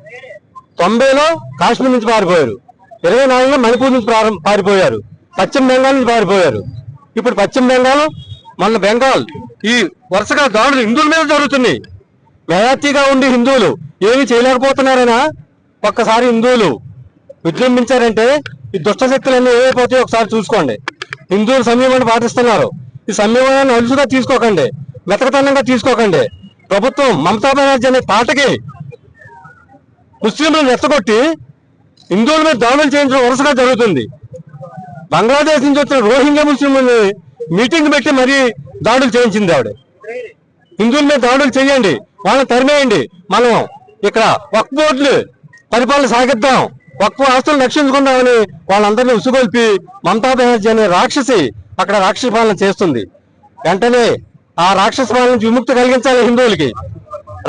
90లో కాశ్మీర్ నుంచి పారిపోయారు. 24లో మణిపూర్ నుంచి పారిపోయారు. పశ్చిమ బెంగాల్ నుంచి పారిపోయారు. ఇప్పుడు పశ్చిమ బెంగాల్, మన బెంగాల్, ఈ వరుసగా దాడులు హిందువుల మీద జరుగుతున్నాయి. మెజార్టీగా ఉండి హిందువులు ఏమీ చేయలేకపోతున్నారైనా ఒక్కసారి హిందువులు విజృంభించారంటే ఈ దుష్టశక్తులన్నీ ఏమైపోతాయో ఒకసారి చూసుకోండి. హిందువులు సంయమాన్ని పాటిస్తున్నారు. ఈ సంయమాన్ని అలుసుగా తీసుకోకండి, మెతకతనంగా తీసుకోకండి. ప్రభుత్వం మమతా బెనర్జీ అనే పాటకి ముస్లింలను రెచ్చగొట్టి హిందువుల మీద దాడులు చేయించడం వరుసగా జరుగుతుంది. బంగ్లాదేశ్ నుంచి వచ్చిన రోహింగ్యా ముస్లింలని మీటింగ్ పెట్టి మరీ దాడులు చేయించింది ఆవిడ. హిందువుల మీద దాడులు చేయండి, వాళ్ళని తరిమేయండి. మనం ఇక్కడ వక్ఫ్ బోర్డులు పరిపాలన సాగిద్దాం, వక్ఫ్ ఆస్తులను రక్షించుకుందామని వాళ్ళందరినీ ఉసుగొల్పి మమతా బెనర్జీ అనే రాక్షసి అక్కడ రాక్షస పాలన చేస్తుంది. వెంటనే ఆ రాక్షస పాలన నుంచి విముక్తి కలిగించాలి హిందువులకి.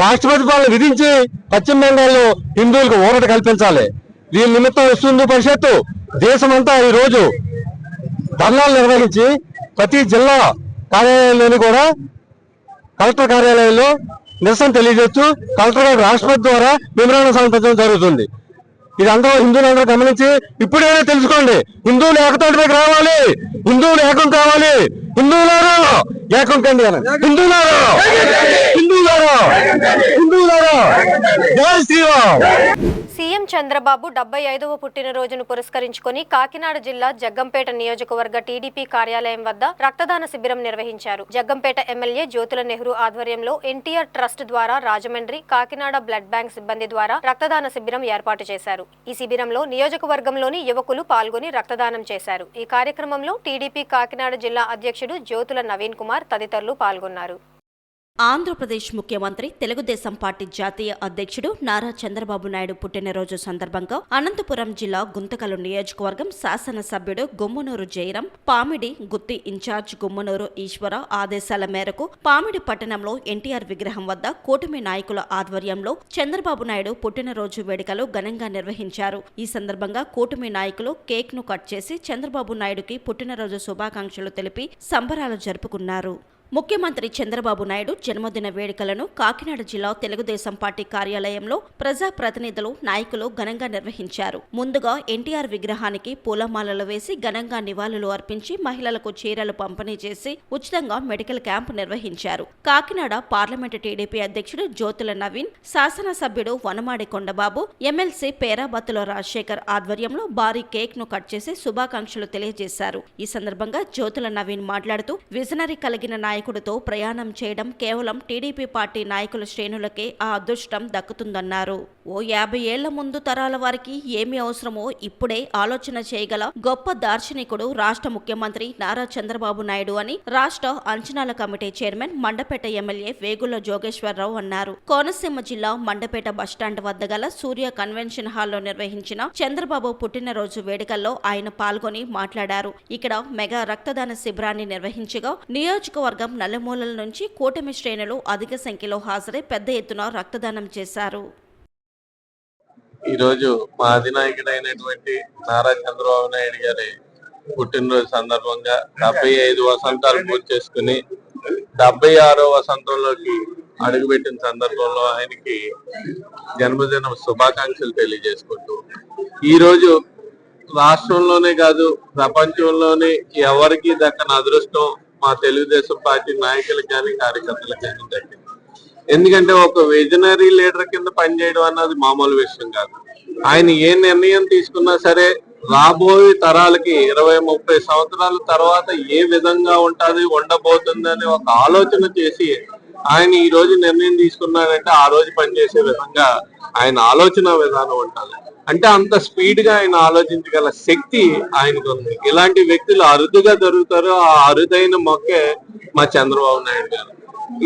రాష్ట్రపతి పాలన విధించి పశ్చిమ బెంగాల్లో హిందువులకు ఊరట కల్పించాలి. దీని నిమిత్తం విశ్వ హిందూ పరిషత్తు దేశమంతా ఈ రోజు ధర్నాలు నిర్వహించి ప్రతి జిల్లా కార్యాలయంలోని కూడా కలెక్టర్ కార్యాలయంలో నిరసన తెలియజేస్తూ కలెక్టర్ గారు రాష్ట్రపతి ద్వారా మెమోరాండం సమర్పించడం జరుగుతుంది. ఇది అందరూ హిందువులందరూ గమనించి ఇప్పుడైనా తెలుసుకోండి, హిందువులు ఏకతాటిపైకి రావాలి, హిందువులు ఏకం కావాలి. హిందువులారా ఏకం కండి, హిందువులారా హిందువులారా హిందువులారా జై శ్రీరామ్. సీఎం చంద్రబాబు 75వ పుట్టినరోజును పురస్కరించుకొని కాకినాడ జిల్లా జగ్గంపేట నియోజకవర్గ టీడీపీ కార్యాలయం వద్ద రక్తదాన శిబిరం నిర్వహించారు. జగ్గంపేట ఎమ్మెల్యే జ్యోతుల నెహ్రూ ఆధ్వర్యంలో ఎన్టీఆర్ ట్రస్ట్ ద్వారా రాజమండ్రి, కాకినాడ బ్లడ్ బ్యాంక్ సిబ్బంది ద్వారా రక్తదాన శిబిరం ఏర్పాటు చేశారు. ఈ శిబిరంలో నియోజకవర్గంలోని యువకులు పాల్గొని రక్తదానం చేశారు. ఈ కార్యక్రమంలో టీడీపీ కాకినాడ జిల్లా అధ్యక్షుడు జ్యోతుల నవీన్ కుమార్ తదితరులు పాల్గొన్నారు. ఆంధ్రప్రదేశ్ ముఖ్యమంత్రి తెలుగుదేశం పార్టీ జాతీయ అధ్యక్షుడు నారా చంద్రబాబు నాయుడు పుట్టినరోజు సందర్భంగా అనంతపురం జిల్లా గుంతకల్ నియోజకవర్గం శాసనసభ్యుడు గుమ్మనూరు జయరాం, పామిడి గుత్తి ఇన్ఛార్జ్ గుమ్మనూరు ఈశ్వర ఆదేశాల మేరకు పామిడి పట్టణంలో ఎన్టీఆర్ విగ్రహం వద్ద కూటమి నాయకుల ఆధ్వర్యంలో చంద్రబాబు నాయుడు పుట్టినరోజు వేడుకలు ఘనంగా నిర్వహించారు. ఈ సందర్భంగా కూటమి నాయకులు కేక్ ను కట్ చేసి చంద్రబాబు నాయుడుకి పుట్టినరోజు శుభాకాంక్షలు తెలిపి సంబరాలు జరుపుకున్నారు. ముఖ్యమంత్రి చంద్రబాబు నాయుడు జన్మదిన వేడుకలను కాకినాడ జిల్లా తెలుగుదేశం పార్టీ కార్యాలయంలో ప్రజాప్రతినిధులు, నాయకులు ఘనంగా నిర్వహించారు. ముందుగా ఎన్టీఆర్ విగ్రహానికి పూలమాలలు వేసి ఘనంగా నివాళులు అర్పించి మహిళలకు చీరలు పంపిణీ చేసి ఉచితంగా మెడికల్ క్యాంపు నిర్వహించారు. కాకినాడ పార్లమెంటు టీడీపీ అధ్యక్షుడు జ్యోతుల నవీన్, శాసనసభ్యుడు వనమాడి కొండబాబు, ఎమ్మెల్సీ పేరాబత్తుల రాజశేఖర్ ఆధ్వర్యంలో భారీ కేక్ ను కట్ చేసి శుభాకాంక్షలు తెలియజేశారు. ఈ సందర్భంగా జ్యోతుల నవీన్ మాట్లాడుతూ విజనరీ కలిగిన నాయకుడితో ప్రయాణం చేయడం కేవలం టీడీపీ పార్టీ నాయకుల శ్రేణులకే ఆ అదృష్టం దక్కుతుందన్నారు. ఓ 50 ఏళ్ల ముందు తరాల వారికి ఏమి అవసరమో ఇప్పుడే ఆలోచన చేయగల గొప్ప దార్శనికుడు రాష్ట్ర ముఖ్యమంత్రి నారా చంద్రబాబు నాయుడు అని రాష్ట్ర అంచనాల committee chairman Mandapeta MLA Vegula Jogeswararao అన్నారు. కోనసీమ జిల్లా మండపేట బస్టాండ్ వద్ద గల సూర్య కన్వెన్షన్ హాల్లో నిర్వహించిన చంద్రబాబు పుట్టినరోజు వేడుకల్లో ఆయన పాల్గొని మాట్లాడారు. ఇక్కడ మెగా రక్తదాన శిబిరాన్ని నిర్వహించగా నియోజకవర్గం నలుమూలల నుంచి కూటమి శ్రేణులు అధిక సంఖ్యలో హాజరై పెద్ద ఎత్తున రక్తదానం చేశారు. ఈరోజు మా అధినాయకుడైనటువంటి నారా చంద్రబాబు నాయుడు గారి పుట్టినరోజు సందర్భంగా 75 వసంతాలు పూర్తి చేసుకుని 76వ వసంతంలోకి అడుగుపెట్టిన సందర్భంలో ఆయనకి జన్మదిన శుభాకాంక్షలు తెలియజేసుకుంటూ ఈరోజు రాష్ట్రంలోనే కాదు ప్రపంచంలోనే ఎవరికి దక్కని అదృష్టం మా తెలుగుదేశం పార్టీ నాయకులకు కానీ కార్యకర్తలకు కానీ దక్కింది. ఎందుకంటే ఒక విజనరీ లీడర్ కింద పనిచేయడం అన్నది మామూలు విషయం కాదు. ఆయన ఏ నిర్ణయం తీసుకున్నా సరే రాబోయే తరాలకి 20-30 సంవత్సరాల తర్వాత ఏ విధంగా ఉండబోతుందని ఒక ఆలోచన చేసి ఆయన ఈ రోజు నిర్ణయం తీసుకున్నారంటే ఆ రోజు పనిచేసే విధంగా ఆయన ఆలోచన విధానం ఉంటుంది. అంటే అంత స్పీడ్ గా ఆయన ఆలోచించగల శక్తి ఆయనకు ఉంది. ఇలాంటి వ్యక్తులు అరుదుగా దొరుకుతారు. ఆ అరుదైన మొక్కే మా చంద్రబాబు నాయుడు గారు.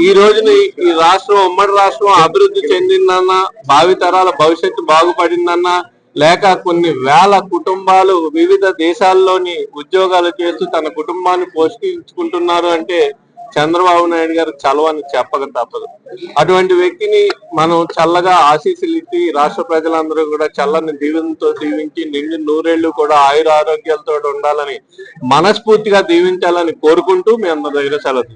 ఈ రోజున ఈ రాష్ట్రం, ఉమ్మడి రాష్ట్రం అభివృద్ధి చెందిందన్నా, భావితరాల భవిష్యత్తు బాగుపడిందన్నా, లేక కొన్ని వేల కుటుంబాలు వివిధ దేశాల్లోని ఉద్యోగాలు చేస్తూ తన కుటుంబాన్ని పోషించుకుంటున్నారు అంటే చంద్రబాబు నాయుడు గారు చలవని చెప్పక తప్పదు. అటువంటి వ్యక్తిని మనం చల్లగా ఆశీస్సులు ఇచ్చి రాష్ట్ర ప్రజలందరూ కూడా చల్లని దీవెనతో దీవించి నిండు నూరేళ్లు కూడా ఆయుర ఆరోగ్యాలతో ఉండాలని మనస్ఫూర్తిగా దీవించాలని కోరుకుంటూ మీ అందరి దగ్గర సెలవు.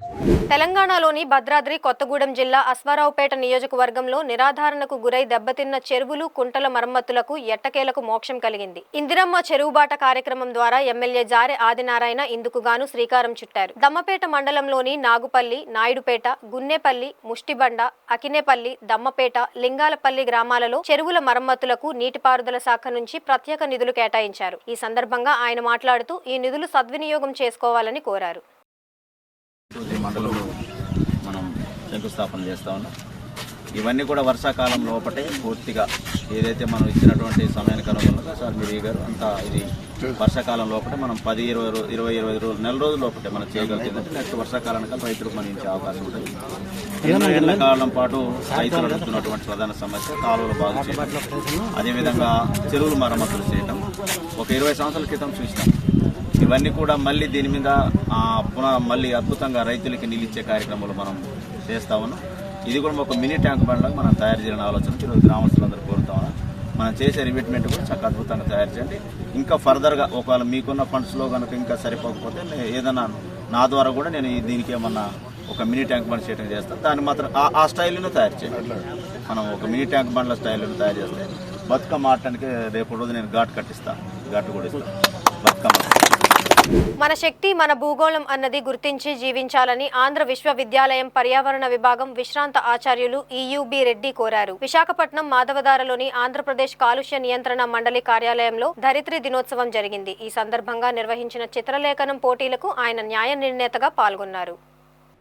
తెలంగాణలోని భద్రాద్రి కొత్తగూడెం జిల్లా అశ్వారావుపేట నియోజకవర్గంలో నిరాధారణకు గురై దెబ్బతిన్న చెరువులు, కుంటల మరమ్మతులకు ఎట్టకేలకు మోక్షం కలిగింది. ఇందిరమ్మ చెరువుబాట కార్యక్రమం ద్వారా ఎమ్మెల్యే జారె ఆదినారాయణ ఇందుకు గాను శ్రీకారం చుట్టారు. దమ్మపేట మండలంలోని నాగుపల్లి, నాయుడుపేట, గున్నేపల్లి, ముష్టిబండ, అకినేపల్లి, దమ్మపేట, లింగాలపల్లి గ్రామాలలో చెరువుల మరమ్మతులకు నీటిపారుదల శాఖ నుంచి ప్రత్యేక నిధులు కేటాయించారు. ఈ సందర్భంగా ఆయన మాట్లాడుతూ ఈ నిధులు సద్వినియోగం చేసుకోవాలని కోరారు. మండలంలో మనం శంకుస్థాపన చేస్తా ఉన్నాం. ఇవన్నీ కూడా వర్షాకాలం లోపటే పూర్తిగా ఏదైతే మనం ఇచ్చినటువంటి సమయానికి అనుగుణంగా సార్ మీరు గారు అంతా ఇది వర్షాకాలం లోపటే మనం 10-20 రోజులు నెల రోజుల లోపటే మనం చేయగలుగుతుందంటే నెక్స్ట్ వర్షాకాలానికి రైతులకు మనం ఇచ్చే అవకాశం ఉంటుంది. ఎండాకాలం పాటు రైతులు అడుగుతున్నటువంటి ప్రధాన సమస్య కాలువలు బాగు చేయడం, అదేవిధంగా చెరువులు మరమ్మతులు చేయడం. ఒక 20 సంవత్సరాల క్రితం చూసినాం. ఇవన్నీ కూడా మళ్ళీ దీని మీద మళ్ళీ అద్భుతంగా రైతులకి నిలిచే కార్యక్రమాలు మనం చేస్తా ఉన్నాం. ఇది కూడా ఒక మినీ ట్యాంక్ బండ్లకు మనం తయారు చేయాలని ఆలోచన ఈరోజు గ్రామస్తులందరూ కోరుతా ఉన్నాం. మనం చేసే రిమిట్మెంట్ కూడా చక్కగా అద్భుతంగా తయారు చేయండి. ఇంకా ఫర్దర్గా ఒకవేళ మీకున్న ఫండ్స్లో కనుక ఇంకా సరిపోకపోతే ఏదైనా నా ద్వారా కూడా నేను దీనికి ఏమన్నా ఒక మినీ ట్యాంక్ బండ్ చేయడం చేస్తాను. దాన్ని మాత్రం ఆ స్టైల్ను తయారు చేయండి. మనం ఒక మినీ ట్యాంక్ బండ్ల స్టైల్ను తయారు చేస్తే బతుకమ్మ ఆడటానికి రేపు రోజు నేను ఘాట్ కట్టిస్తాను, ఘాటు కూడా ఇస్తాను బతుకమ్మ. మన శక్తి మన భూగోళం అన్నది గుర్తించి జీవించాలని ఆంధ్ర విశ్వవిద్యాలయం పర్యావరణ విభాగం విశ్రాంత ఆచార్యులు ఈయుబి రెడ్డి కోరారు. విశాఖపట్నం మాధవదారలోని ఆంధ్రప్రదేశ్ కాలుష్య నియంత్రణ మండలి కార్యాలయంలో ధరిత్రి దినోత్సవం జరిగింది. ఈ సందర్భంగా నిర్వహించిన చిత్రలేఖనం పోటీలకు ఆయన న్యాయ నిర్ణేతగా పాల్గొన్నారు.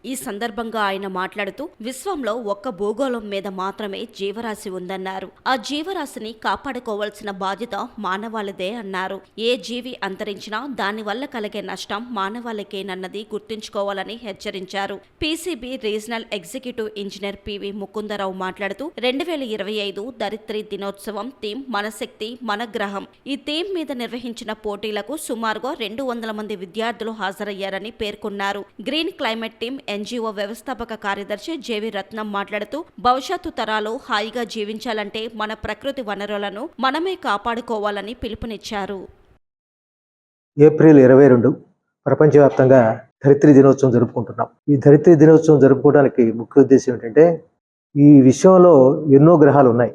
ఈ సందర్భంగా ఆయన మాట్లాడుతూ విశ్వంలో ఒక్క భూగోళం మీద మాత్రమే జీవరాశి ఉందన్నారు. ఆ జీవరాశిని కాపాడుకోవాల్సిన బాధ్యత మానవాళిదే అన్నారు. ఏ జీవి అంతరించినా దానివల్ల కలిగే నష్టం మానవాళికేనన్నది గుర్తుంచుకోవాలని హెచ్చరించారు. PCB regional executive engineer PV Mukundarao మాట్లాడుతూ 2025 ధరిత్రి దినోత్సవం థీమ్ మన శక్తి మన గ్రహం. ఈ థీమ్ మీద నిర్వహించిన పోటీలకు సుమారుగా 200 మంది విద్యార్థులు హాజరయ్యారని పేర్కొన్నారు. గ్రీన్ క్లైమేట్ టీమ్ ఎన్జీఓ వ్యవస్థాపక కార్యదర్శి జేవి రత్నం మాట్లాడుతూ భవిష్యత్తు తరాలు హాయిగా జీవించాలంటే మన ప్రకృతి వనరులను మనమే కాపాడుకోవాలని పిలుపునిచ్చారు. ఏప్రిల్ 22 ప్రపంచవ్యాప్తంగా ధరిత్రి దినోత్సవం జరుపుకుంటున్నాం. ఈ ధరిత్రి దినోత్సవం జరుపుకోవడానికి ముఖ్య ఉద్దేశం ఏంటంటే ఈ విశ్వంలో ఎన్నో గ్రహాలు ఉన్నాయి,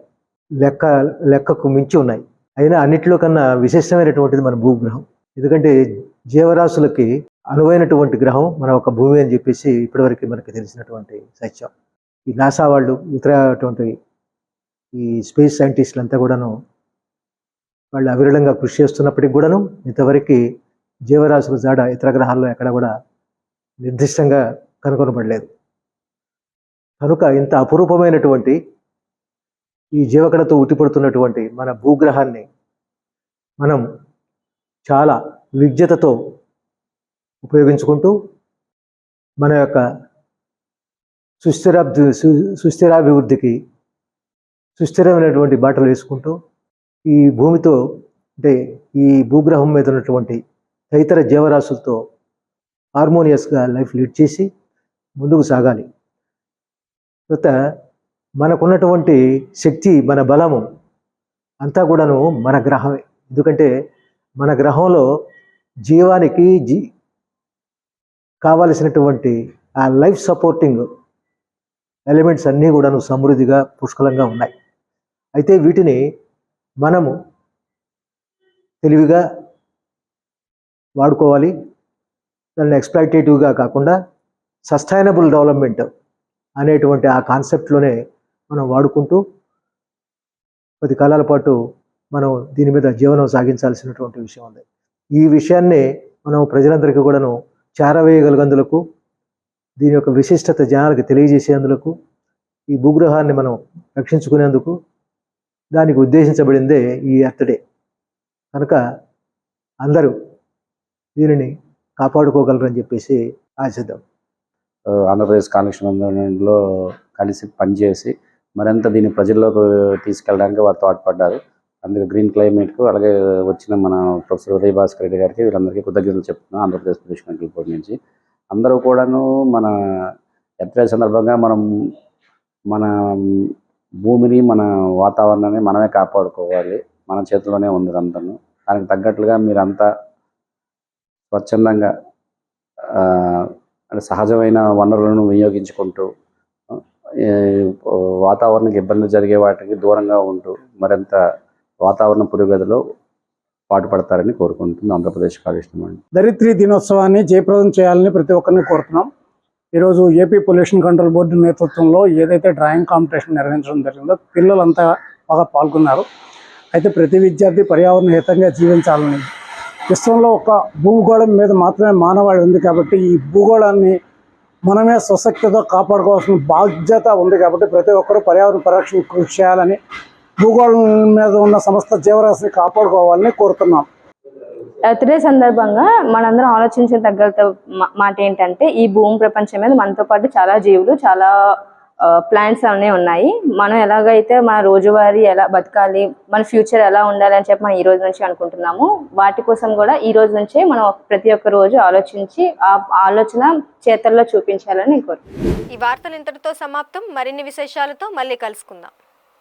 లెక్కకు మించి ఉన్నాయి. అయినా అన్నిటిలో కన్నా విశిష్టమైనటువంటిది మన భూగ్రహం. ఎందుకంటే జీవరాశులకి అనువైనటువంటి గ్రహం మన ఒక భూమి అని చెప్పేసి ఇప్పటివరకు మనకి తెలిసినటువంటి సత్యం. ఈ నాసా వాళ్ళు ఇతరటువంటి ఈ స్పేస్ సైంటిస్టులు అంతా కూడాను వాళ్ళు అవిరళంగా కృషి చేస్తున్నప్పటికి కూడాను ఇంతవరకు జీవరాశుల జాడ ఇతర గ్రహాల్లో ఎక్కడ కూడా నిర్దిష్టంగా కనుగొనబడలేదు. కనుక ఇంత అపురూపమైనటువంటి ఈ జీవకణతో ఉట్టిపడుతున్నటువంటి మన భూగ్రహాన్ని మనం చాలా విజ్ఞతతో ఉపయోగించుకుంటూ మన యొక్క సుస్థిరాభివృద్ధికి సుస్థిరమైనటువంటి బాటలు వేసుకుంటూ ఈ భూమితో అంటే ఈ భూగ్రహం మీద ఉన్నటువంటి తదితర జీవరాశులతో హార్మోనియస్గా లైఫ్ లీడ్ చేసి ముందుకు సాగాలి. తర్వాత మనకున్నటువంటి శక్తి, మన బలము అంతా కూడాను మన గ్రహమే. ఎందుకంటే మన గ్రహంలో జీవానికి కావలసినటువంటి ఆ లైఫ్ సపోర్టింగ్ ఎలిమెంట్స్ అన్నీ కూడాను సమృద్ధిగా పుష్కలంగా ఉన్నాయి. అయితే వీటిని మనము తెలివిగా వాడుకోవాలి. దాన్ని ఎక్స్‌ప్లాయిటేటివ్‌గా కాకుండా సస్టైనబుల్ డెవలప్మెంట్ అనేటువంటి ఆ కాన్సెప్ట్లోనే మనం వాడుకుంటూ కొద్ది కాలాల పాటు మనం దీని మీద జీవనం సాగించాల్సినటువంటి విషయం ఉంది. ఈ విషయాన్ని మనం ప్రజలందరికీ కూడాను చేరవేయగలిగేందుకు, దీని యొక్క విశిష్టత జనాలకు తెలియజేసేందుకు, ఈ భూగ్రహాన్ని మనం రక్షించుకునేందుకు దానికి ఉద్దేశించబడిందే ఈ ఎర్త్ డే. కనుక అందరూ దీనిని కాపాడుకోగలరని చెప్పేసి ఆశిద్దాం. ఆంధ్రప్రదేశ్ కాలుష్య మండలిలో కలిసి పనిచేసి మరింత దీన్ని ప్రజల్లోకి తీసుకెళ్ళడానికి వారు తోడ్పడ్డారు. అందుకే గ్రీన్ క్లైమేట్కు అలాగే వచ్చిన మన ప్రొఫెసర్ ఉదయ్ భాస్కర్ రెడ్డి గారికి వీళ్ళందరికీ కృతజ్ఞతలు చెప్తున్నాం. ఆంధ్రప్రదేశ్ పొల్యూషన్ కంట్రోల్ బోర్డు నుంచి అందరూ కూడాను మన ఎర్త్ డే సందర్భంగా మన భూమిని, మన వాతావరణాన్ని మనమే కాపాడుకోవాలి. మన చేతిలోనే ఉంది అంతను. దానికి తగ్గట్లుగా మీరంతా స్వచ్ఛందంగా అంటే సహజమైన వనరులను వినియోగించుకుంటూ వాతావరణానికి ఇబ్బంది జరిగే వాటికి దూరంగా ఉంటూ మరింత వాతావరణ పురోగతిలో పాటుపడతారని కోరుకుంటున్నాం. ఆంధ్రప్రదేశ్ కాలుష్య మండలి ధరిత్రి దినోత్సవాన్ని జయప్రదం చేయాలని ప్రతి ఒక్కరిని కోరుతున్నాం. ఈరోజు ఏపీ పొల్యూషన్ కంట్రోల్ బోర్డు నేతృత్వంలో ఏదైతే డ్రాయింగ్ కాంపిటీషన్ నిర్వహించడం జరిగిందో పిల్లలంతా బాగా పాల్గొన్నారు. అయితే ప్రతి విద్యార్థి పర్యావరణ హితంగా జీవించాలని, విశ్వంలో ఒక భూగోళం మీద మాత్రమే మానవాళి ఉంది కాబట్టి ఈ భూగోళాన్ని మనమే స్వశక్తితో కాపాడుకోవాల్సిన బాధ్యత ఉంది. కాబట్టి ప్రతి ఒక్కరూ పర్యావరణ పరిరక్షణ కృషి చేయాలని, భూగోళం మీద ఉన్న సమస్త జీవరాశిని కాపాడుకోవాలని కోరుతున్నాం. ఎర్త్ డే సందర్భంగా మనందరం ఆలోచించదగ్గ మాట ఏంటంటే ఈ భూమి ప్రపంచం మీద మనతో పాటు చాలా జీవులు, చాలా ప్లాంట్స్ అనేవి ఉన్నాయి. మనం ఎలాగైతే మన రోజువారీ ఎలా బతకాలి, మన ఫ్యూచర్ ఎలా ఉండాలి అని చెప్పి మనం ఈ రోజు నుంచి అనుకుంటున్నాము. వాటి కోసం కూడా ఈ రోజు నుంచే మనం ప్రతి ఒక్క రోజు ఆలోచించి ఆ ఆలోచన చేతల్లో చూపించాలని నేను కోరుకుంటున్నాను. ఈ వార్తలు ఇంతటితో సమాప్తం. మరిన్ని విశేషాలతో మళ్ళీ కలుసుకుందాం.